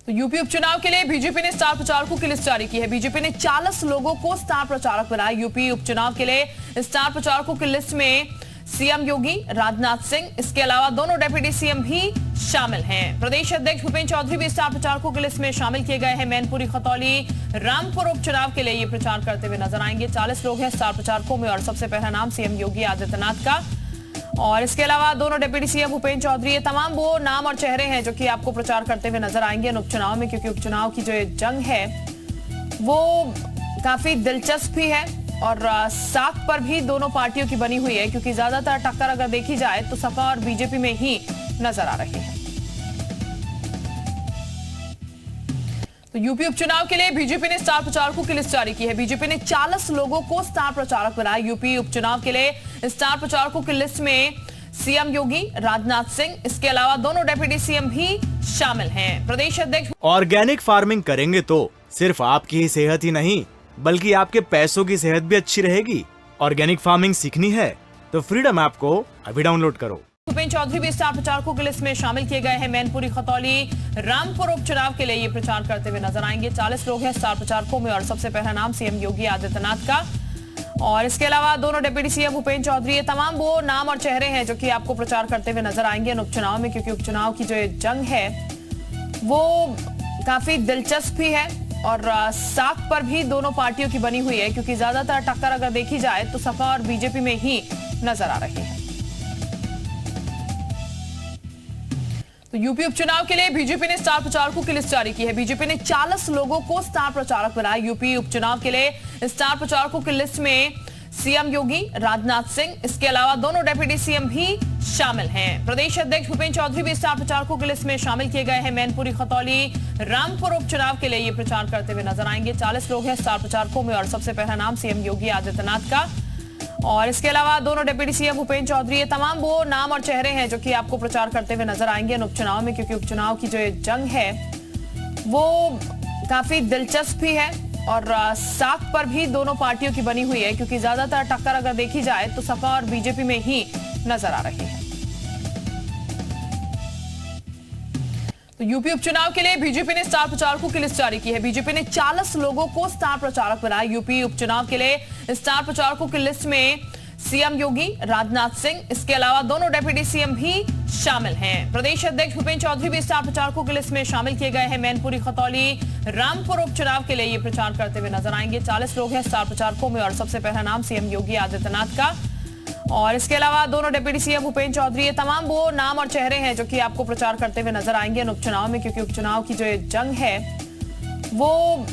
तो यूपी उपचुनाव के लिए बीजेपी ने स्टार प्रचारकों की लिस्ट जारी की है। बीजेपी ने 40 लोगों को स्टार प्रचारक बनाया। यूपी उपचुनाव के लिए स्टार प्रचारकों की लिस्ट में सीएम योगी, राजनाथ सिंह, इसके अलावा दोनों डेप्यूटी सीएम भी शामिल हैं। प्रदेश अध्यक्ष भूपेंद्र चौधरी भी स्टार प्रचारकों की लिस्ट में शामिल किए गए हैं। मैनपुरी, खतौली, रामपुर उपचुनाव के लिए ये प्रचार करते हुए नजर आएंगे। 40 लोग हैं स्टार प्रचारकों में और सबसे पहला नाम सीएम योगी आदित्यनाथ का और इसके अलावा दोनों डिप्टी सीएम भूपेंद्र चौधरी। ये तमाम वो नाम और चेहरे हैं जो कि आपको प्रचार करते हुए नजर आएंगे इन उपचुनाव में, क्योंकि उपचुनाव की जो जंग है वो काफी दिलचस्प भी है और साख पर भी दोनों पार्टियों की बनी हुई है, क्योंकि ज्यादातर टक्कर अगर देखी जाए तो सपा और बीजेपी में ही नजर आ रही है। तो यूपी उपचुनाव के लिए बीजेपी ने स्टार प्रचारकों की लिस्ट जारी की है। बीजेपी ने 40 लोगों को स्टार प्रचारक बनाया। यूपी उपचुनाव के लिए स्टार प्रचारकों की लिस्ट में सीएम योगी, राजनाथ सिंह, इसके अलावा दोनों डेप्यूटी सीएम भी शामिल हैं। प्रदेश अध्यक्ष ऑर्गेनिक फार्मिंग करेंगे तो सिर्फ आपकी ही सेहत ही नहीं बल्कि आपके पैसों की सेहत भी अच्छी रहेगी। ऑर्गेनिक फार्मिंग सीखनी है तो फ्रीडम ऐप को अभी डाउनलोड करो। भूपेंद्र चौधरी भी स्टार प्रचारकों की लिस्ट में शामिल किए गए हैं। मैनपुरी, खतौली, रामपुर उपचुनाव के लिए ये प्रचार करते हुए नजर आएंगे। 40 लोग हैं स्टार प्रचारकों में और सबसे पहला नाम सीएम योगी आदित्यनाथ का और इसके अलावा दोनों डिप्टी सीएम भूपेंद्र चौधरी। ये तमाम वो नाम और चेहरे हैं जो कि आपको प्रचार करते हुए नजर आएंगे इन उपचुनाव में, क्योंकि उपचुनाव की जो जंग है वो काफी दिलचस्प भी है और साख पर भी दोनों पार्टियों की बनी हुई है, क्योंकि ज्यादातर टक्कर अगर देखी जाए तो सपा और बीजेपी में ही नजर आ रही है। तो यूपी उपचुनाव के लिए बीजेपी ने स्टार प्रचारकों की लिस्ट जारी की है। बीजेपी ने 40 लोगों को स्टार प्रचारक बनाया। यूपी उपचुनाव के लिए स्टार प्रचारकों की लिस्ट में सीएम योगी, राजनाथ सिंह, इसके अलावा दोनों डेप्यूटी सीएम भी शामिल हैं। प्रदेश अध्यक्ष भूपेंद्र चौधरी भी स्टार प्रचारकों की लिस्ट में शामिल किए गए हैं। मैनपुरी, खतौली, रामपुर उपचुनाव के लिए ये प्रचार करते हुए नजर आएंगे। 40 लोग हैं स्टार प्रचारकों में और सबसे पहला नाम सीएम योगी आदित्यनाथ का और इसके अलावा दोनों डिप्टी सीएम भूपेंद्र चौधरी। ये तमाम वो नाम और चेहरे हैं जो कि आपको प्रचार करते हुए नजर आएंगे इन उपचुनाव में, क्योंकि उपचुनाव की जो जंग है वो काफी दिलचस्प भी है और साख पर भी दोनों पार्टियों की बनी हुई है, क्योंकि ज्यादातर टक्कर अगर देखी जाए तो सपा और बीजेपी में ही नजर आ रही है। तो यूपी उपचुनाव के लिए बीजेपी ने स्टार प्रचारकों की लिस्ट जारी की है। बीजेपी ने 40 लोगों को स्टार प्रचारक बनाया। यूपी उपचुनाव के लिए स्टार प्रचारकों की लिस्ट में सीएम योगी, राजनाथ सिंह, इसके अलावा दोनों डेप्यूटी सीएम भी शामिल हैं। प्रदेश अध्यक्ष भूपेंद्र चौधरी भी स्टार प्रचारकों की लिस्ट में शामिल किए गए हैं। मैनपुरी, खतौली, रामपुर उपचुनाव के लिए ये प्रचार करते हुए नजर आएंगे। 40 लोग हैं स्टार प्रचारकों में और सबसे पहला नाम सीएम योगी आदित्यनाथ का और इसके अलावा दोनों डिप्टी सीएम भूपेंद्र चौधरी। ये तमाम वो नाम और चेहरे हैं जो कि आपको प्रचार करते हुए नजर आएंगे इन उपचुनाव में, क्योंकि उपचुनाव की जो जंग है वो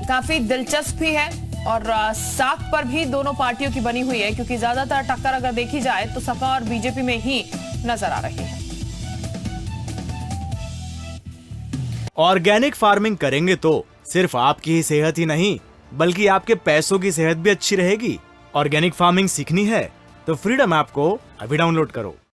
काफी दिलचस्प भी है और साख पर भी दोनों पार्टियों की बनी हुई है, क्योंकि ज्यादातर टक्कर अगर देखी जाए तो सपा और बीजेपी में ही नजर आ रही है। ऑर्गेनिक फार्मिंग करेंगे तो सिर्फ आपकी ही सेहत ही नहीं बल्कि आपके पैसों की सेहत भी अच्छी रहेगी। ऑर्गेनिक फार्मिंग सीखनी है तो फ्रीडम ऐप को अभी डाउनलोड करो।